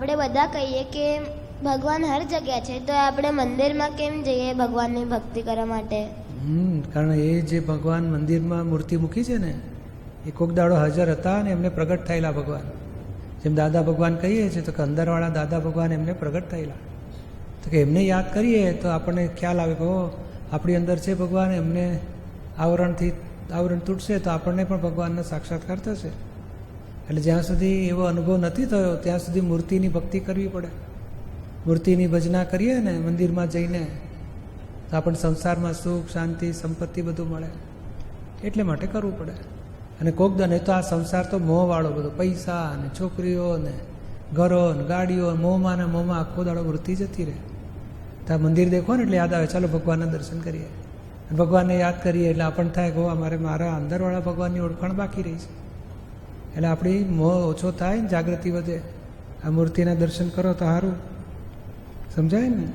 આપણે બધા કહીએ કે ભગવાન હર જગ્યા છે, તો આપણે મંદિરમાં કેમ જઈએ ભગવાનની ભક્તિ કરવા માટે? કારણ એ જે ભગવાન મંદિરમાં મૂર્તિ મૂકી છે ને, એ કોક દાડો હાજર હતા અને એમને પ્રગટ થયેલા ભગવાન. જેમ દાદા ભગવાન કહીએ છીએ તો કે અંદરવાળા દાદા ભગવાન એમને પ્રગટ થયેલા. તો કે એમને યાદ કરીએ તો આપણને ખ્યાલ આવે કે આપણી અંદર છે ભગવાન, એમને આવરણ તૂટશે તો આપણને પણ ભગવાનનો સાક્ષાત્કાર થશે. એટલે જ્યાં સુધી એવો અનુભવ નથી થયો ત્યાં સુધી મૂર્તિની ભક્તિ કરવી પડે. મૂર્તિની ભજના કરીએ ને મંદિરમાં જઈને તો આપણને સંસારમાં સુખ, શાંતિ, સંપત્તિ બધું મળે. એટલે માટે કરવું પડે. અને કોક દને તો આ સંસાર તો મોહવાળો બધો, પૈસા ને છોકરીઓ ને ઘરો ને ગાડીઓ, મોહમાં ને મોહમાં આખો દાડો વૃત્તિ જતી રહે. તો આ મંદિર દેખો ને એટલે યાદ આવે, ચાલો ભગવાનના દર્શન કરીએ. ભગવાનને યાદ કરીએ એટલે આપણને થાય કે અમારે મારા અંદરવાળા ભગવાનની ઓળખાણ બાકી રહી છે. એટલે આપણી મોહ ઓછો થાય ને જાગૃતિ વધે. આ મૂર્તિના દર્શન કરો તો સારું. સમજાય ને?